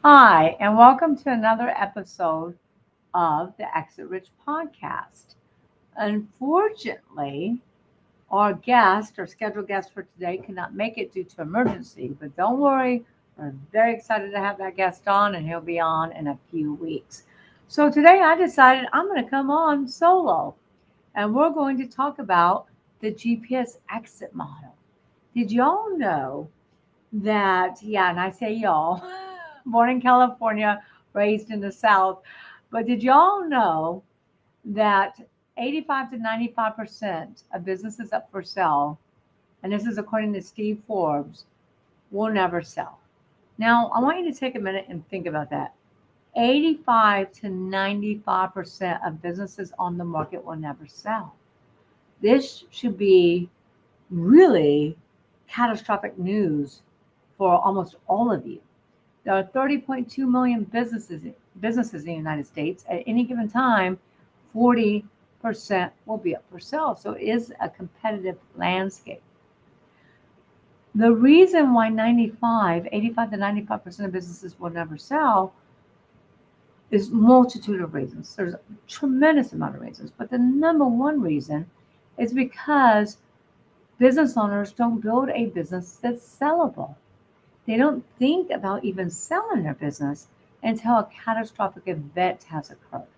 Hi, and welcome to another episode of the Exit Rich podcast. Unfortunately, our scheduled guest for today, cannot make it due to emergency, but don't worry, we're very excited to have that guest on, and he'll be on in a few weeks. So today I decided I'm going to come on solo, and we're going to talk about the GPS exit model. Did y'all know that, yeah, and I say y'all, born in California, raised in the South, but did y'all know that 85 to 95% of businesses up for sale, and this is according to Steve Forbes, will never sell? Now, I want you to take a minute and think about that. 85 to 95% of businesses on the market will never sell. This should be really catastrophic news for almost all of you. There are 30.2 million businesses in the United States. At any given time, 40% will be up for sale. So it is a competitive landscape. The reason why 85 to 95% of businesses will never sell is multitude of reasons. There's a tremendous amount of reasons, but the number one reason is because business owners don't build a business that's sellable. They don't think about even selling their business until a catastrophic event has occurred.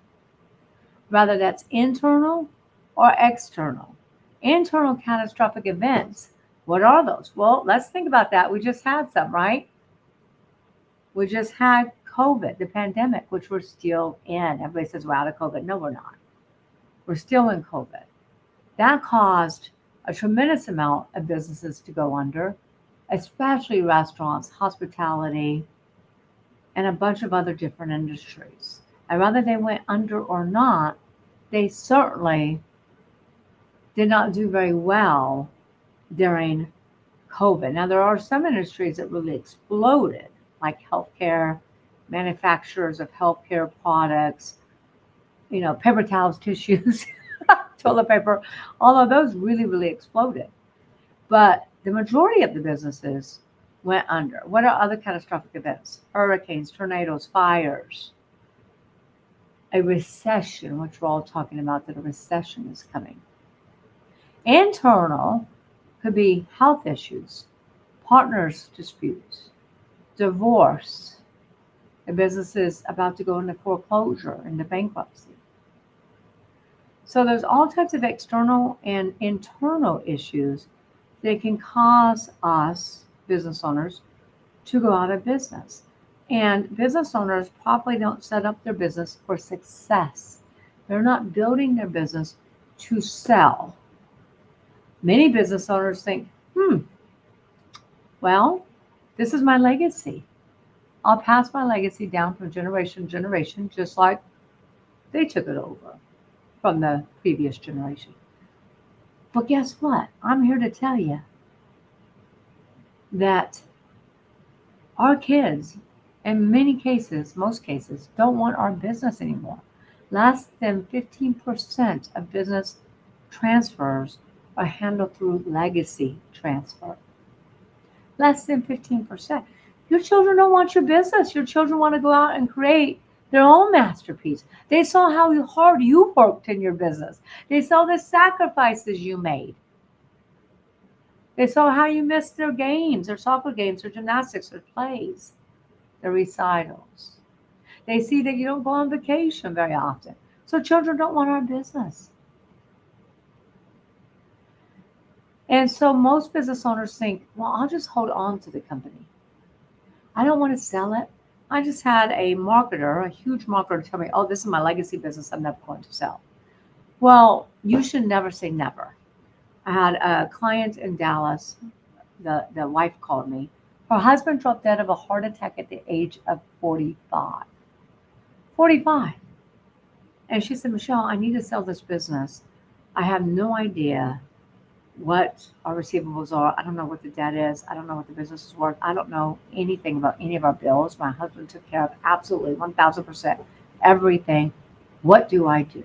Whether that's internal or external. Internal catastrophic events, what are those? Well, let's think about that. We just had some, right? We just had COVID, the pandemic, which we're still in. Everybody says we're out of COVID. No, we're not. We're still in COVID. That caused a tremendous amount of businesses to go under, especially restaurants, hospitality, and a bunch of other different industries. And whether they went under or not, they certainly did not do very well during COVID. Now, there are some industries that really exploded, like healthcare, manufacturers of healthcare products, paper towels, tissues, toilet paper, all of those really, really exploded. But the majority of the businesses went under. What are other catastrophic events? Hurricanes, tornadoes, fires, a recession, which we're all talking about, that a recession is coming. Internal could be health issues, partners disputes, divorce, a business is about to go into foreclosure, into bankruptcy. So there's all types of external and internal issues that can cause us, business owners, to go out of business. And business owners probably don't set up their business for success. They're not building their business to sell. Many business owners think, well, this is my legacy. I'll pass my legacy down from generation to generation, just like they took it over from the previous generation. But guess what? I'm here to tell you that our kids, in many cases, most cases, don't want our business anymore. Less than 15% of business transfers are handled through legacy transfer. Less than 15%. Your children don't want your business. Your children want to go out and create their own masterpiece. They saw how hard you worked in your business. They saw the sacrifices you made. They saw how you missed their games, their soccer games, their gymnastics, their plays, their recitals. They see that you don't go on vacation very often. So children don't want our business. And so most business owners think, well, I'll just hold on to the company. I don't want to sell it. I just had a marketer, a huge marketer, tell me, oh, this is my legacy business. I'm never going to sell. Well, you should never say never. I had a client in Dallas. The wife called me. Her husband dropped dead of a heart attack at the age of 45. 45. And she said, Michelle, I need to sell this business. I have no idea what our receivables are. I don't know what the debt is. I don't know what the business is worth. I don't know anything about any of our bills. My husband took care of absolutely 1,000% everything. What do I do?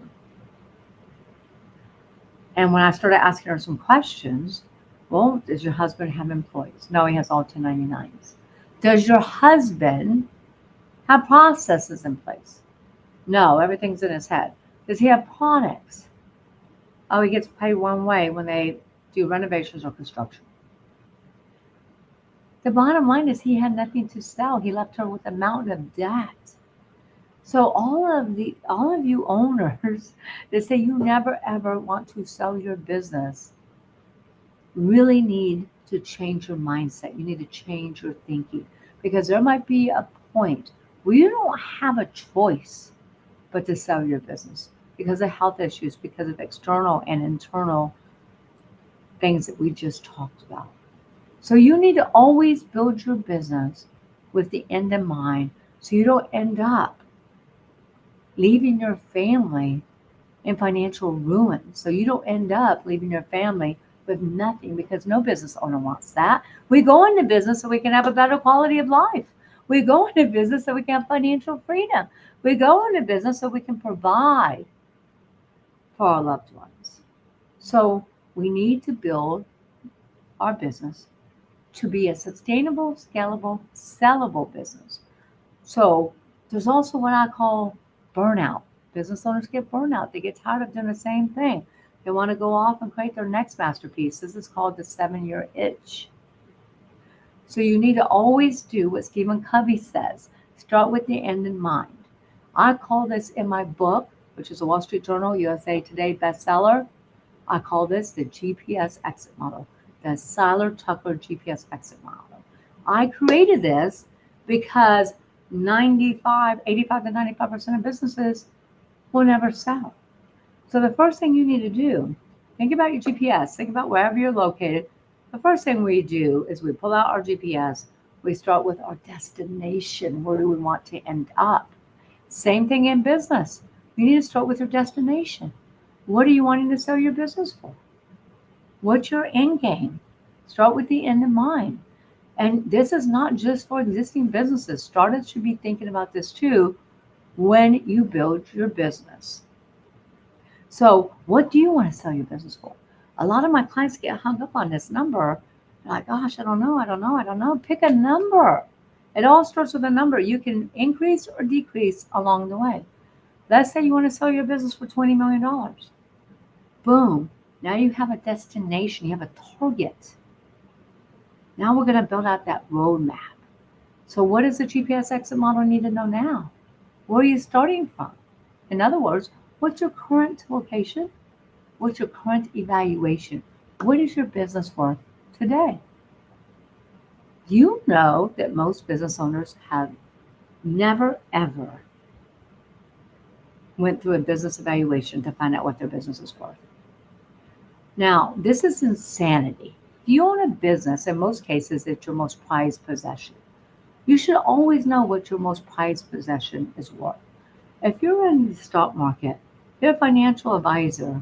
And when I started asking her some questions, well, does your husband have employees? No, he has all 1099s. Does your husband have processes in place? No, everything's in his head. Does he have products? Oh, he gets paid one way when they do renovations or construction. The bottom line is he had nothing to sell. He left her with a mountain of debt. So all of you owners that say you never ever want to sell your business really need to change your mindset. You need to change your thinking because there might be a point where you don't have a choice but to sell your business because of health issues, because of external and internal things that we just talked about. So you need to always build your business with the end in mind so you don't end up leaving your family in financial ruin. So you don't end up leaving your family with nothing because no business owner wants that. We go into business so we can have a better quality of life. We go into business so we can have financial freedom. We go into business so we can provide for our loved ones. So we need to build our business to be a sustainable, scalable, sellable business. So there's also what I call burnout. Business owners get burnout. They get tired of doing the same thing. They want to go off and create their next masterpiece. This is called the 7-year itch. So you need to always do what Stephen Covey says. Start with the end in mind. I call this in my book, which is a Wall Street Journal, USA Today bestseller. I call this the GPS exit model, the Seiler Tucker GPS exit model. I created this because 85 to 95% of businesses will never sell. So the first thing you need to do, think about your GPS, think about wherever you're located. The first thing we do is we pull out our GPS, we start with our destination, where do we want to end up? Same thing in business. You need to start with your destination. What are you wanting to sell your business for? What's your end game? Start with the end in mind. And this is not just for existing businesses. Startups should be thinking about this too when you build your business. So, what do you want to sell your business for? A lot of my clients get hung up on this number. They're like, gosh, I don't know. Pick a number. It all starts with a number. You can increase or decrease along the way. Let's say you want to sell your business for $20 million. Boom. Now you have a destination, you have a target. Now we're going to build out that roadmap. So what does the GPS exit model need to know now? Where are you starting from? In other words, what's your current location? What's your current evaluation? What is your business worth today? You know that most business owners have never ever went through a business evaluation to find out what their business is worth. Now, this is insanity. If you own a business, in most cases, it's your most prized possession. You should always know what your most prized possession is worth. If you're in the stock market, your financial advisor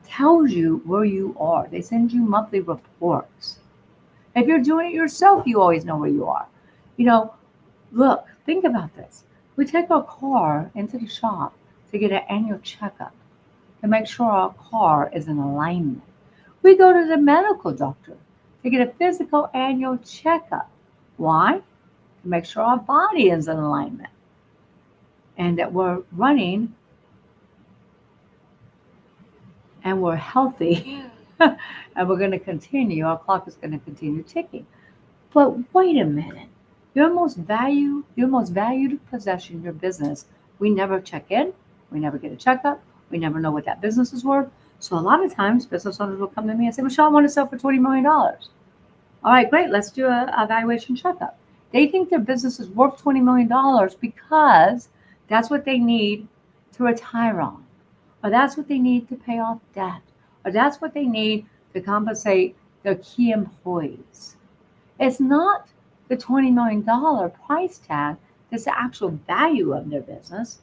tells you where you are. They send you monthly reports. If you're doing it yourself, you always know where you are. You know, look, think about this. We take our car into the shop to get an annual checkup to make sure our car is in alignment. We go to the medical doctor to get a physical annual checkup. Why? To make sure our body is in alignment and that we're running and we're healthy and we're going to continue, our clock is going to continue ticking. But wait a minute. Your most valued possession, your business, we never check in, we never get a checkup, we never know what that business is worth. So a lot of times business owners will come to me and say, Michelle, I want to sell for $20 million. All right, great, let's do an evaluation checkup. They think their business is worth $20 million because that's what they need to retire on, or that's what they need to pay off debt, or that's what they need to compensate their key employees. It's not the $20 million price tag that's the actual value of their business.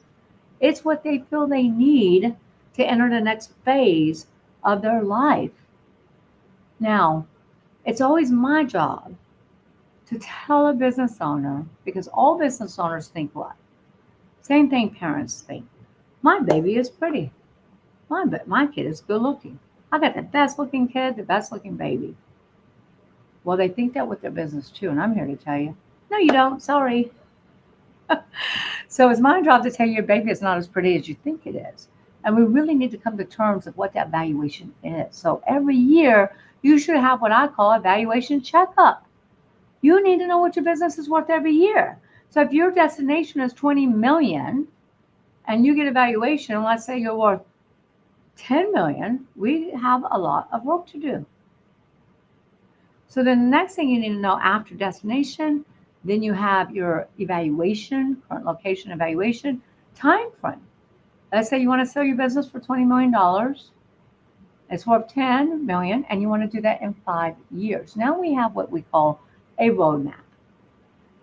It's what they feel they need to enter the next phase of their life. Now, it's always my job to tell a business owner, because all business owners think what? Same thing parents think. My baby is pretty. My kid is good looking. I got the best looking kid, the best looking baby. Well, they think that with their business too, and I'm here to tell you, no, you don't. Sorry. So it's my job to tell you your baby is not as pretty as you think it is. And we really need to come to terms of what that valuation is. So every year, you should have what I call a valuation checkup. You need to know what your business is worth every year. So if your destination is 20 million and you get a valuation, let's say you're worth 10 million, we have a lot of work to do. So then the next thing you need to know after destination, then you have your evaluation, current location evaluation, time frame. Let's say you want to sell your business for $20 million. It's worth 10 million and you want to do that in 5 years. Now we have what we call a roadmap.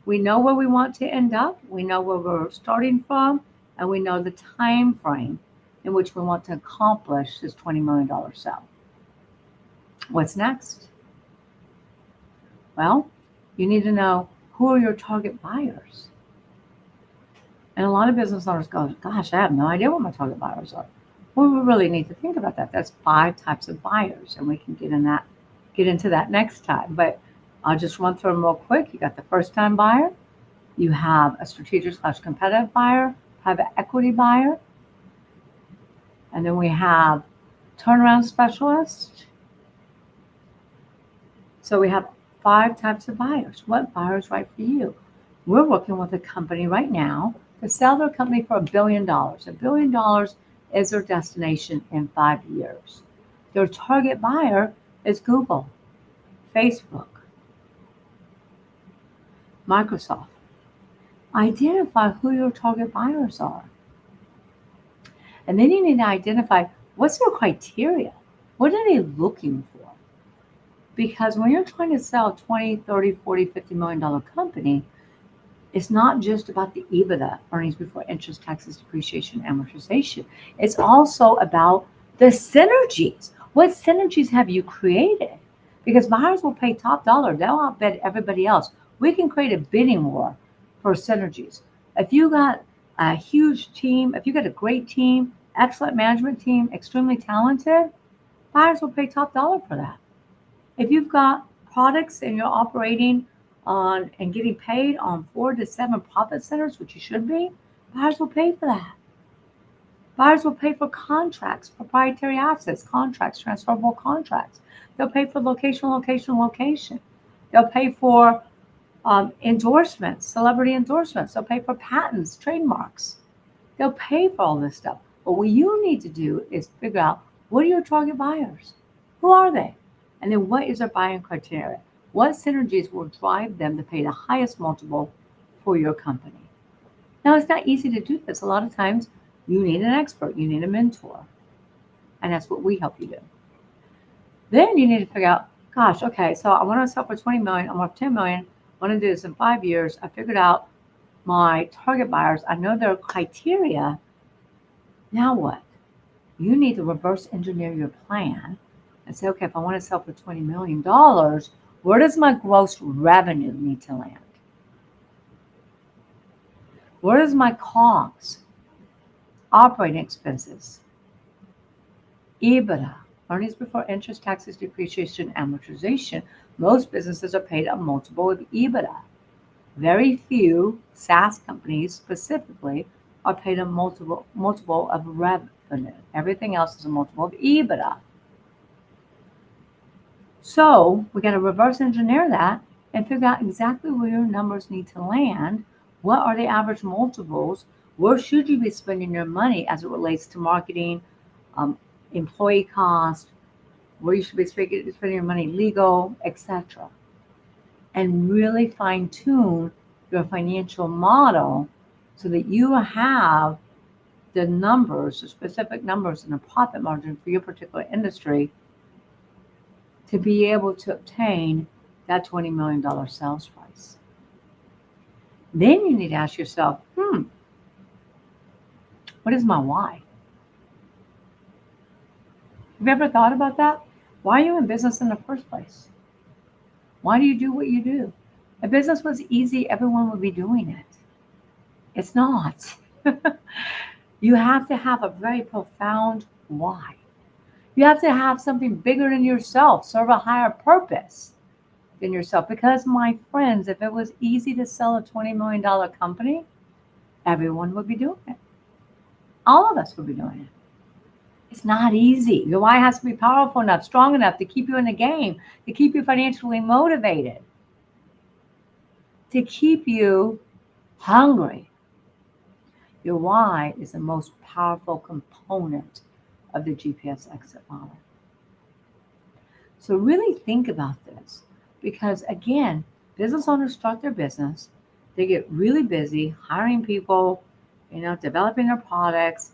We know where we want to end up, we know where we're starting from, and we know the time frame in which we want to accomplish this $20 million sale. What's next? Well, you need to know who are your target buyers. And a lot of business owners go, gosh, I have no idea what my target buyers are. Well, we really need to think about that. That's 5 types of buyers, and we can get into that next time. But I'll just run through them real quick. You got the first-time buyer. You have a strategic/competitive buyer, private equity buyer. And then we have turnaround specialist. So we have 5 types of buyers. What buyer is right for you? We're working with a company right now to sell their company for $1 billion. $1 billion is their destination in 5 years. Their target buyer is Google, Facebook, Microsoft. Identify who your target buyers are. And then you need to identify what's their criteria. What are they looking for? Because when you're trying to sell a 20, 30, 40, $50 million company, it's not just about the EBITDA, earnings before interest, taxes, depreciation, amortization. It's also about the synergies. What synergies have you created? Because buyers will pay top dollar. They'll outbid everybody else. We can create a bidding war for synergies. If you got a huge team, if you got a great team, excellent management team, extremely talented, buyers will pay top dollar for that. If you've got products and you're operating on and getting paid on 4 to 7 profit centers, which you should be, buyers will pay for that. Buyers will pay for contracts, proprietary assets, contracts, transferable contracts. They'll pay for location, location, location. They'll pay for endorsements, celebrity endorsements. They'll pay for patents, trademarks. They'll pay for all this stuff. But what you need to do is figure out, what are your target buyers? Who are they? And then what is their buying criteria? What synergies will drive them to pay the highest multiple for your company? Now, it's not easy to do this. A lot of times you need an expert, you need a mentor. And that's what we help you do. Then you need to figure out, gosh, okay, so I want to sell for 20 million, I'm worth 10 million, I want to do this in 5 years. I figured out my target buyers, I know their criteria. Now what? You need to reverse engineer your plan and say, okay, if I want to sell for $20 million, where does my gross revenue need to land? Where is my COGS, operating expenses, EBITDA, earnings before interest, taxes, depreciation, amortization? Most businesses are paid a multiple of EBITDA. Very few SaaS companies specifically are paid a multiple of revenue. Everything else is a multiple of EBITDA. So we got to reverse engineer that and figure out exactly where your numbers need to land. What are the average multiples? Where should you be spending your money as it relates to marketing, employee cost, where you should be spending your money, legal, etc. And really fine tune your financial model so that you have the numbers, the specific numbers and the profit margin for your particular industry to be able to obtain that $20 million sales price. Then you need to ask yourself, what is my why? Have you ever thought about that? Why are you in business in the first place? Why do you do what you do? If business was easy, everyone would be doing it. It's not. You have to have a very profound why. You have to have something bigger than yourself, serve a higher purpose than yourself. Because, my friends, if it was easy to sell a $20 million company, everyone would be doing it. All of us would be doing it. It's not easy. Your why has to be powerful enough, strong enough to keep you in the game, to keep you financially motivated, to keep you hungry. Your why is the most powerful component of the GPS exit model. So really think about this because again, business owners start their business, they get really busy hiring people, developing their products,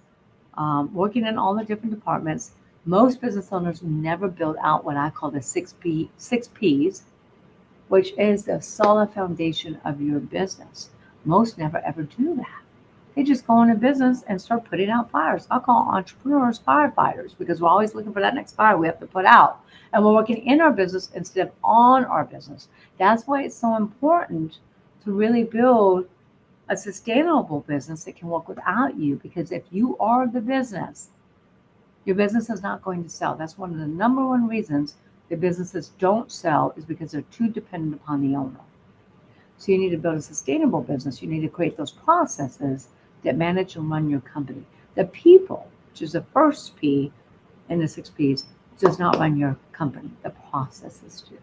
working in all the different departments. Most business owners never build out what I call the six P's, which is the solid foundation of your business. Most never ever do that. They just go into business and start putting out fires. I call entrepreneurs firefighters because we're always looking for that next fire we have to put out. And we're working in our business instead of on our business. That's why it's so important to really build a sustainable business that can work without you. Because if you are the business, your business is not going to sell. That's one of the number one reasons that businesses don't sell is because they're too dependent upon the owner. So you need to build a sustainable business. You need to create those processes that manage and run your company. The people, which is the first P in the six Ps, does not run your company. The processes do.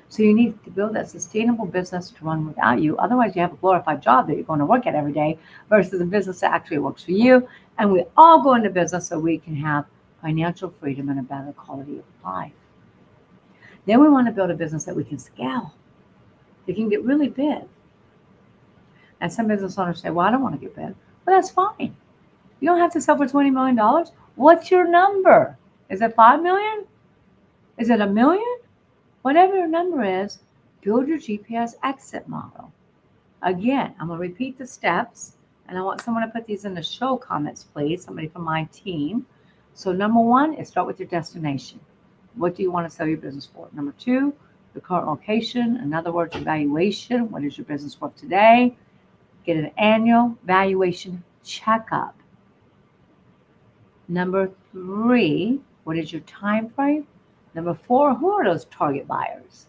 So you need to build that sustainable business to run without you. Otherwise, you have a glorified job that you're going to work at every day versus a business that actually works for you. And we all go into business so we can have financial freedom and a better quality of life. Then we want to build a business that we can scale. It can get really big. And some business owners say, well, I don't want to get big. Well, that's fine. You don't have to sell for $20 million. What's your number? Is it 5 million? Is it $1 million? Whatever your number is, build your GPS exit model. Again, I'm going to repeat the steps, and I want someone to put these in the show comments, please, somebody from my team. So number one is start with your destination. What do you want to sell your business for? Number two, the current location. In other words, evaluation. What is your business worth today? Get an annual valuation checkup. Number three, what is your time frame? Number four, who are those target buyers?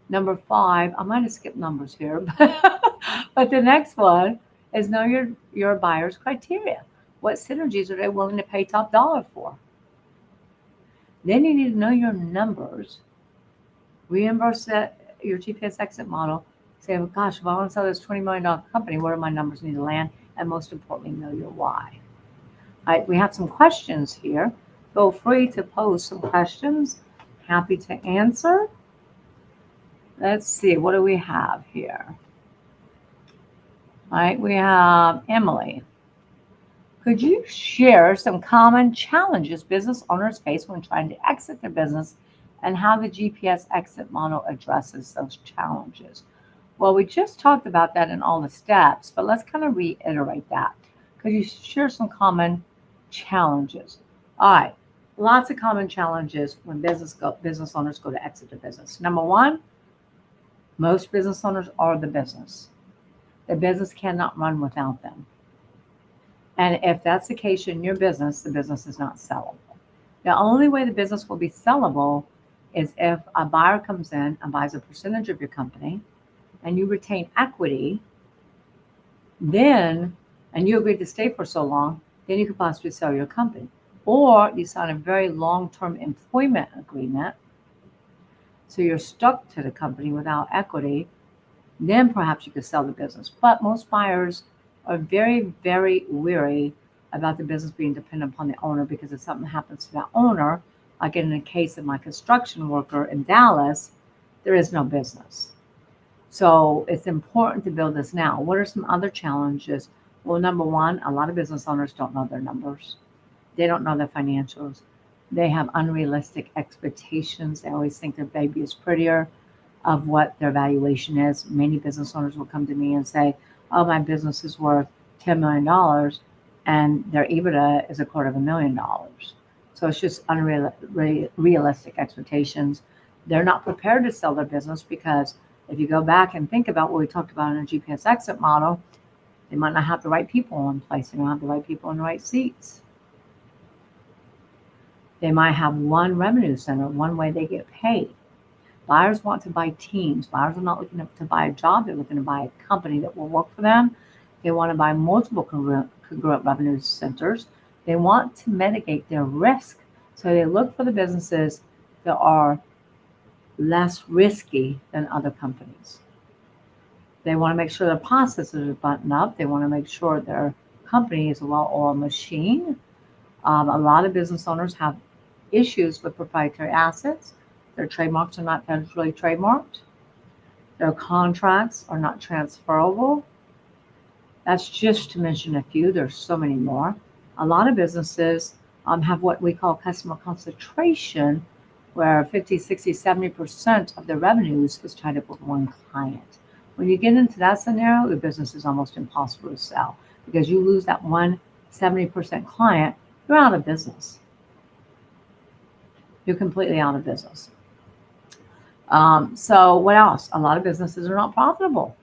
Number five, I might have skipped numbers here, but the next one is know your buyer's criteria. What synergies are they willing to pay top dollar for? Then you need to know your numbers. Reimburse your GPS exit model. Say, oh, gosh, if I want to sell this $20 million company, where do my numbers need to land? And most importantly, know your why. All right, we have some questions here. Feel free to post some questions. Happy to answer. Let's see, what do we have here? All right, we have Emily. Could you share some common challenges business owners face when trying to exit their business and how the GPS exit model addresses those challenges? Well, we just talked about that in all the steps, but let's kind of reiterate that. Could you share some common challenges? All right, lots of common challenges when business owners go to exit their business. Number one, most business owners are the business. The business cannot run without them. And if that's the case in your business, the business is not sellable. The only way the business will be sellable is if a buyer comes in and buys a percentage of your company and you retain equity, then, and you agreed to stay for so long, then you could possibly sell your company. Or you sign a very long-term employment agreement, so you're stuck to the company without equity, then perhaps you could sell the business. But most buyers are very, very weary about the business being dependent upon the owner, because if something happens to that owner, like in the case of my construction worker in Dallas, there is no business. So it's important to build this now. What are some other challenges? Well, number one, a lot of business owners don't know their numbers. They don't know their financials. They have unrealistic expectations. They always think their baby is prettier of what their valuation is. Many business owners will come to me and say, oh, my business is worth $10 million and their EBITDA is $250,000. So it's just unrealistic expectations. They're not prepared to sell their business because if you go back and think about what we talked about in a GPS exit model, they might not have the right people in place. They don't have the right people in the right seats. They might have one revenue center, one way they get paid. Buyers want to buy teams. Buyers are not looking to buy a job. They're looking to buy a company that will work for them. They want to buy multiple congruent revenue centers. They want to mitigate their risk. So they look for the businesses that are less risky than other companies. They want to make sure their processes are buttoned up. They want to make sure their company is a well-oiled machine. A lot of business owners have issues with proprietary assets. Their trademarks are not federally trademarked. Their contracts are not transferable. That's just to mention a few. There's so many more. A lot of businesses have what we call customer concentration, where 50, 60, 70% of their revenues is tied up with one client. When you get into that scenario, the business is almost impossible to sell because you lose that 70% client, you're out of business. You're completely out of business. So what else? A lot of businesses are not profitable.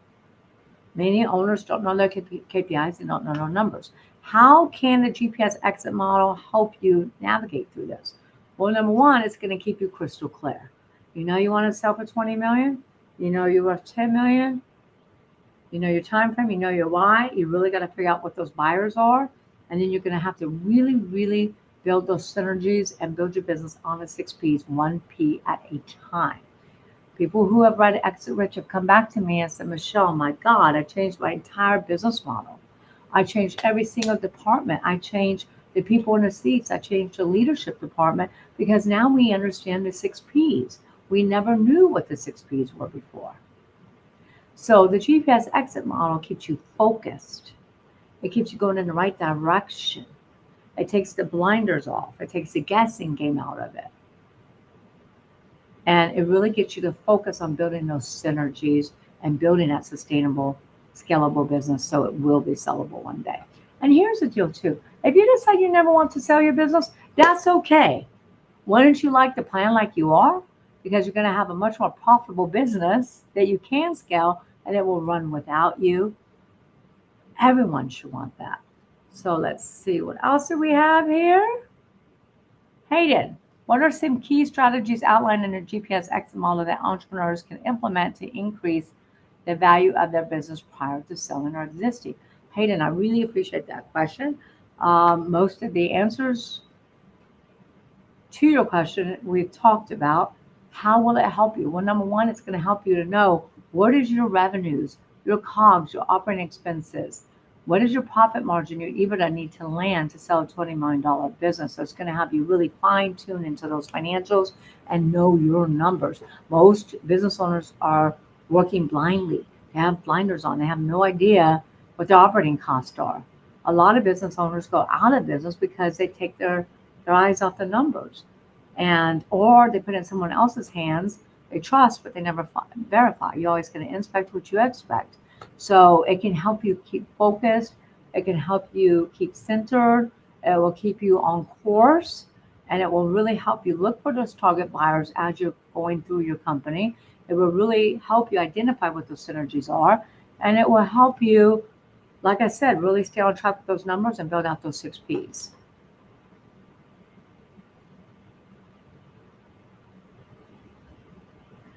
Many owners don't know their KPIs, they don't know their numbers. How can the GPS exit model help you navigate through this? Well, number one, it's going to keep you crystal clear. You know you want to sell for 20 million. You know you're worth 10 million. You know your time frame. You know your why. You really got to figure out what those buyers are. And then you're going to have to really, really build those synergies and build your business on the 6 Ps, 1 P at a time. People who have read Exit Rich have come back to me and said, Michelle, my God, I changed my entire business model. I changed every single department. I changed the people in the seats. I changed the leadership department because now we understand the 6 Ps. We never knew what the 6 Ps were before. So the GPS exit model keeps you focused. It keeps you going in the right direction. It takes the blinders off. It takes the guessing game out of it. And it really gets you to focus on building those synergies and building that sustainable, scalable business so it will be sellable one day. And here's the deal too. If you decide you never want to sell your business, that's okay. Wouldn't you like to plan like you are? Because you're going to have a much more profitable business that you can scale and it will run without you. Everyone should want that. So let's see, what else do we have here? Hayden, what are some key strategies outlined in the GPS exit model that entrepreneurs can implement to increase the value of their business prior to selling or existing? Hayden, I really appreciate that question. Most of the answers to your question we've talked about. How will it help you? Well, number one, it's going to help you to know what is your revenues, your COGS, your operating expenses. What is your profit margin, your EBITDA need to land to sell a $20 million business? So it's going to have you really fine tune into those financials and know your numbers. Most business owners are working blindly. They have blinders on. They have no idea what their operating costs are. A lot of business owners go out of business because they take their eyes off the numbers, or they put it in someone else's hands. They trust, but they never verify. You're always going to inspect what you expect. So it can help you keep focused. It can help you keep centered. It will keep you on course, and it will really help you look for those target buyers as you're going through your company. It will really help you identify what those synergies are, and it will help you, like I said, really stay on track with those numbers and build out those 6 Ps.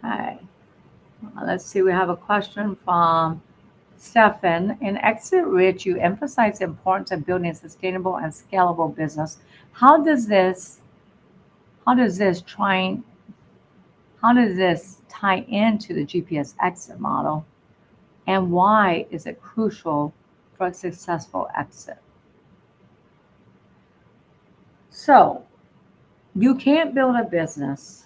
Okay, let's see. We have a question from Stefan. In Exit Rich, you emphasize the importance of building a sustainable and scalable business. How does this tie into the GPS exit model, and why is it crucial for a successful exit? So, you can't build a business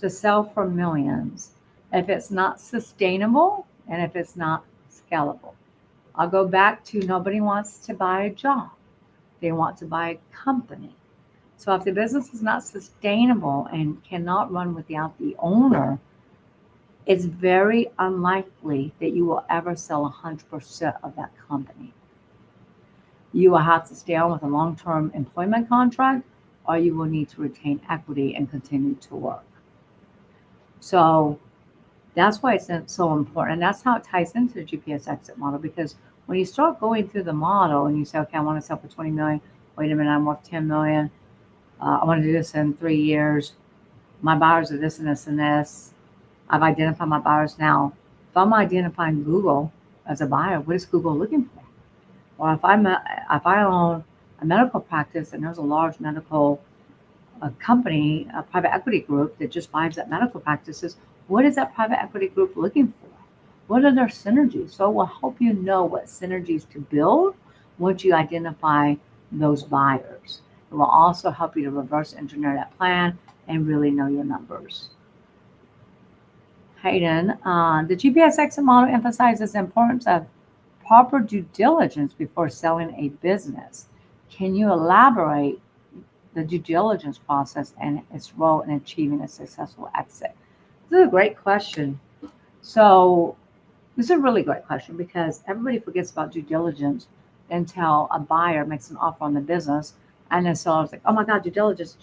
to sell for millions if it's not sustainable and if it's not scalable. I'll go back to nobody wants to buy a job. They want to buy a company. So if the business is not sustainable and cannot run without the owner, it's very unlikely that you will ever sell 100% of that company. You will have to stay on with a long-term employment contract, or you will need to retain equity and continue to work. So that's why it's so important. And that's how it ties into the GPS exit model, because when you start going through the model and you say, okay, I want to sell for 20 million. Wait a minute, I'm worth 10 million. I want to do this in 3 years. My buyers are this and this and this. I've identified my buyers now. If I'm identifying Google as a buyer, what is Google looking for? Or if I own a medical practice and there's a large medical company, a private equity group that just buys up medical practices, what is that private equity group looking for? What are their synergies? So it will help you know what synergies to build once you identify those buyers. It will also help you to reverse engineer that plan and really know your numbers. Hayden, the GPS exit model emphasizes the importance of proper due diligence before selling a business. Can you elaborate the due diligence process and its role in achieving a successful exit? This is a great question. So, this is a really great question because everybody forgets about due diligence until a buyer makes an offer on the business, and then seller's like, oh my God, due diligence.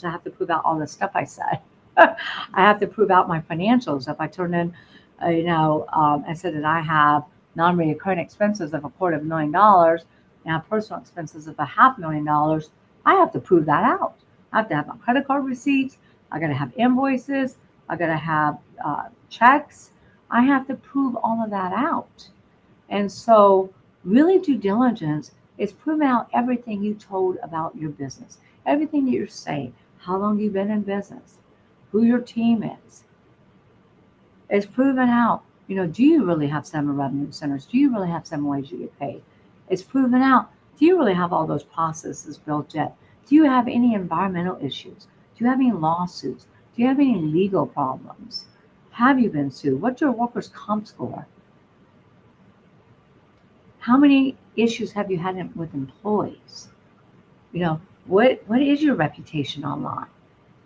I have to prove out all the stuff I said. I have to prove out my financials. If I turn in, and said that I have non-recurring expenses of $250,000 and have personal expenses of $500,000, I have to prove that out. I have to have my credit card receipts. I got to have invoices. I got to have checks. I have to prove all of that out. And so, really, due diligence is proving out everything you told about your business, everything that you're saying, how long you've been in business, who your team is. It's proven out. Do you really have 7 revenue centers? Do you really have 7 ways you get paid? It's proven out. Do you really have all those processes built in? Do you have any environmental issues? Do you have any lawsuits? Do you have any legal problems? Have you been sued? What's your workers' comp score? How many issues have you had with employees? What is your reputation online?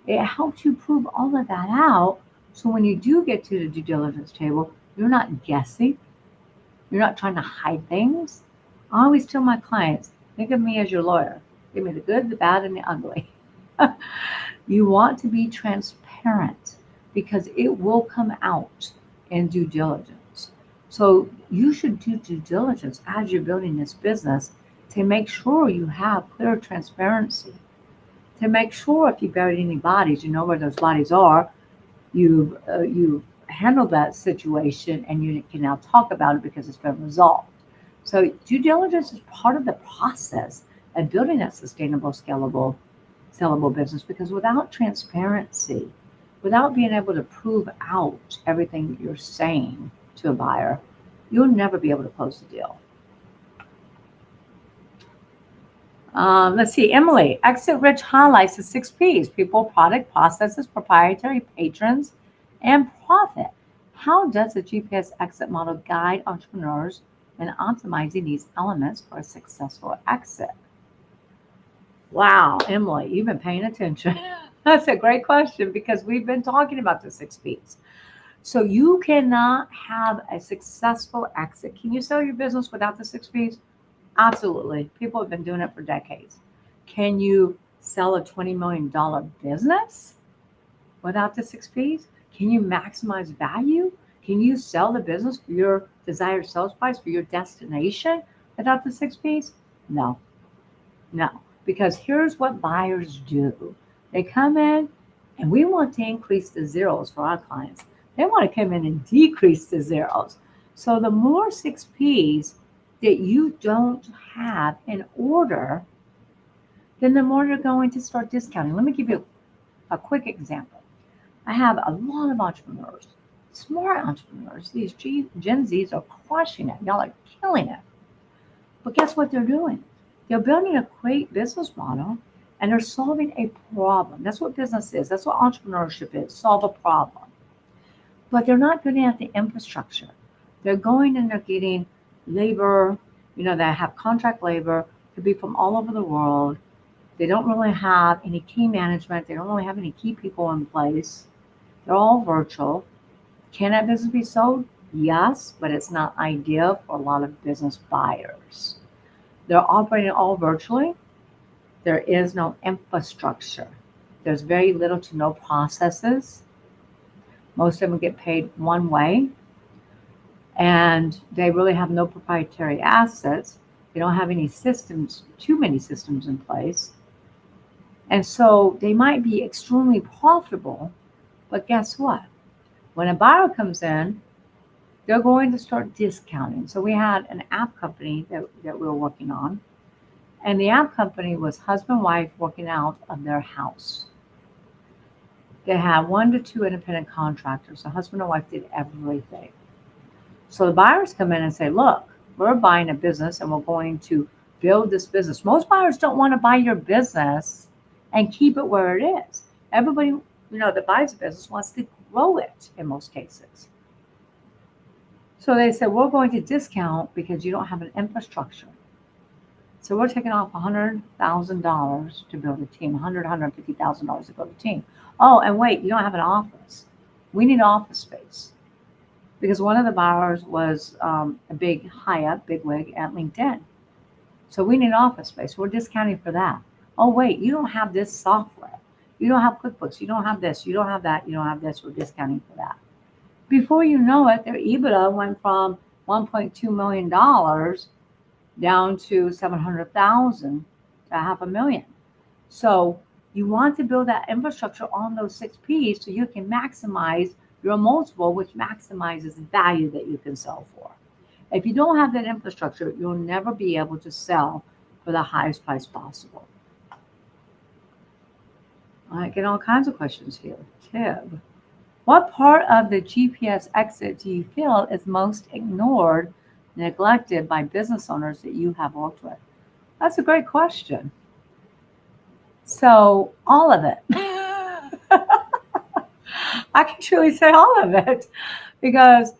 It helps you prove all of that out. So when you do get to the due diligence table, you're not guessing. You're not trying to hide things. I always tell my clients, think of me as your lawyer. Give me the good, the bad, and the ugly. You want to be transparent because it will come out in due diligence. So you should do due diligence as you're building this business to make sure you have clear transparency. To make sure if you buried any bodies, you know where those bodies are. You handled that situation and you can now talk about it because it's been resolved. So due diligence is part of the process of building that sustainable, scalable, sellable business because without transparency, without being able to prove out everything that you're saying to a buyer, you'll never be able to close the deal. Let's see, Emily, Exit Rich highlights the 6 Ps: people, product, processes, proprietary, patrons, and profit. How does the GPS exit model guide entrepreneurs in optimizing these elements for a successful exit? Wow, Emily, you've been paying attention. That's a great question because we've been talking about the 6 Ps. So you cannot have a successful exit. Can you sell your business without the 6 Ps? Absolutely. People have been doing it for decades. Can you sell a $20 million business without the 6 Ps? Can you maximize value? Can you sell the business for your desired sales price, for your destination without the 6 Ps? No. Because here's what buyers do. They come in and we want to increase the zeros for our clients. They want to come in and decrease the zeros. So the more 6 Ps that you don't have in order, then the more you're going to start discounting. Let me give you a quick example. I have a lot of entrepreneurs, smart entrepreneurs. These Gen Zs are crushing it. Y'all are killing it. But guess what they're doing? They're building a great business model and they're solving a problem. That's what business is. That's what entrepreneurship is. Solve a problem. But they're not building out the infrastructure. They're going and they're getting labor, they have contract labor, could be from all over the world. They don't really have any key management. They don't really have any key people in place. They're all virtual. Can that business be sold? Yes, but it's not ideal for a lot of business buyers. They're operating all virtually. There is no infrastructure. There's very little to no processes. Most of them get paid one way. And they really have no proprietary assets. They don't have any systems, too many systems in place. And so they might be extremely profitable, but guess what? When a buyer comes in, they're going to start discounting. So we had an app company that we were working on, and the app company was husband and wife working out of their house. They had 1 to 2 independent contractors. The husband and wife did everything. So the buyers come in and say, look, we're buying a business and we're going to build this business. Most buyers don't want to buy your business and keep it where it is. Everybody, that buys a business wants to grow it in most cases. So they said, we're going to discount because you don't have an infrastructure. So we're taking off $100,000 to build a team, $150,000 to build a team. Oh, and wait, you don't have an office. We need office space. Because one of the buyers was a big bigwig at LinkedIn. So we need office space. We're discounting for that. Oh, wait, you don't have this software. You don't have QuickBooks. You don't have this. You don't have that. You don't have this. We're discounting for that. Before you know it, their EBITDA went from $1.2 million down to $700,000 to $500,000. So you want to build that infrastructure on those 6 P's so you can maximize your multiple, which maximizes the value that you can sell for. If you don't have that infrastructure, you'll never be able to sell for the highest price possible. I get all kinds of questions here. Tib, what part of the GPS exit do you feel is most ignored, neglected by business owners that you have worked with? That's a great question. So all of it. I can truly say all of it because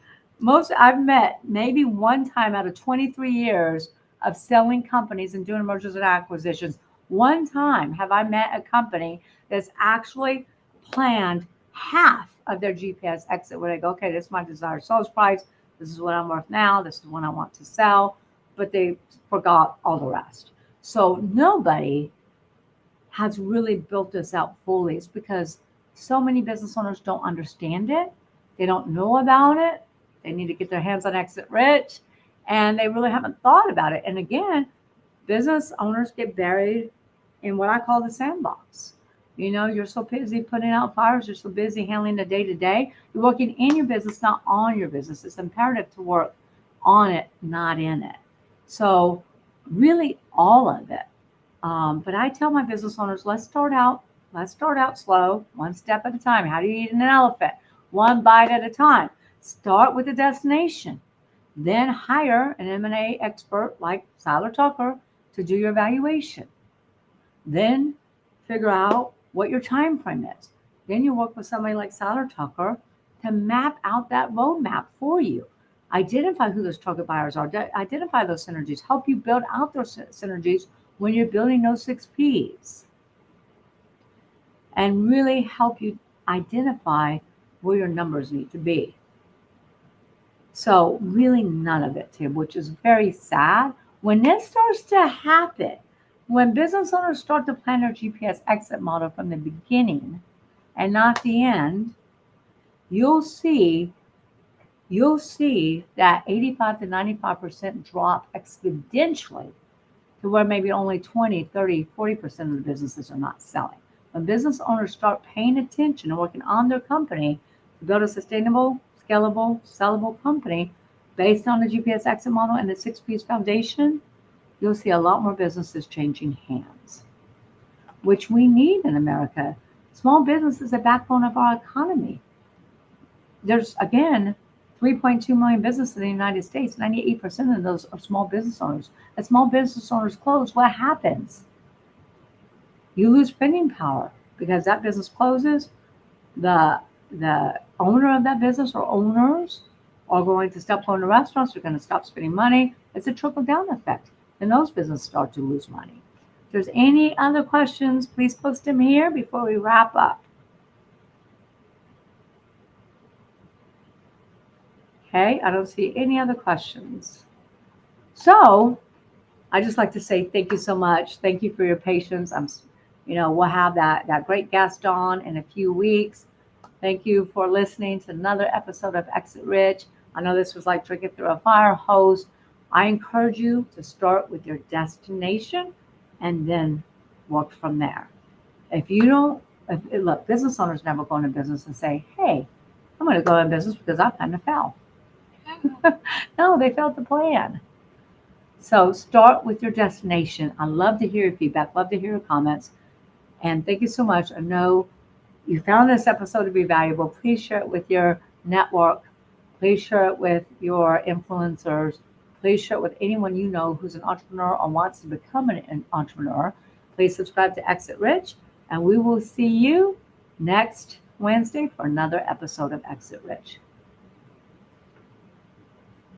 I've met maybe one time out of 23 years of selling companies and doing mergers and acquisitions. One time have I met a company that's actually planned half of their GPS exit where they go, okay, this is my desired sales price. This is what I'm worth now. This is what I want to sell. But they forgot all the rest. So nobody has really built this out fully. It's because so many business owners don't understand it. They don't know about it. They need to get their hands on Exit Rich, and they really haven't thought about it. And again, business owners get buried in what I call the sandbox. You're so busy putting out fires. You're so busy handling the day-to-day. You're working in your business, not on your business. It's imperative to work on it, not in it. So really all of it. But I tell my business owners, let's start out slow, one step at a time. How do you eat an elephant? One bite at a time. Start with the destination. Then hire an M&A expert like Seiler Tucker to do your evaluation. Then figure out what your time frame is. Then you work with somebody like Seiler Tucker to map out that roadmap for you. Identify who those target buyers are. Identify those synergies. Help you build out those synergies when you're building those 6 Ps. And really help you identify where your numbers need to be. So really none of it, Tim, which is very sad. When this starts to happen, when business owners start to plan their GPS exit model from the beginning and not the end, you'll see that 85 to 95% drop exponentially to where maybe only 20, 30, 40% of the businesses are not selling. When business owners start paying attention and working on their company to build a sustainable, scalable, sellable company based on the GPS exit model and the 6 P's foundation, you'll see a lot more businesses changing hands, which we need in America. Small business is the backbone of our economy. There's, again, 3.2 million businesses in the United States. 98% of those are small business owners. As small business owners close, what happens? You lose spending power because that business closes. The owner of that business or owners are going to stop going to restaurants. They're going to stop spending money. It's a trickle-down effect. And those businesses start to lose money. If there's any other questions, please post them here before we wrap up. Okay, I don't see any other questions. So I just like to say thank you so much. Thank you for your patience. We'll have that great guest on in a few weeks. Thank you for listening to another episode of Exit Rich. I know this was like drinking through a fire hose. I encourage you to start with your destination and then work from there. Look, business owners never go into business and say, hey, I'm going to go in business because I kind of fell. No, they failed the plan. So start with your destination. I love to hear your feedback, love to hear your comments. And thank you so much. I know you found this episode to be valuable. Please share it with your network. Please share it with your influencers. Please share it with anyone you know who's an entrepreneur or wants to become an entrepreneur. Please subscribe to Exit Rich, and we will see you next Wednesday for another episode of Exit Rich.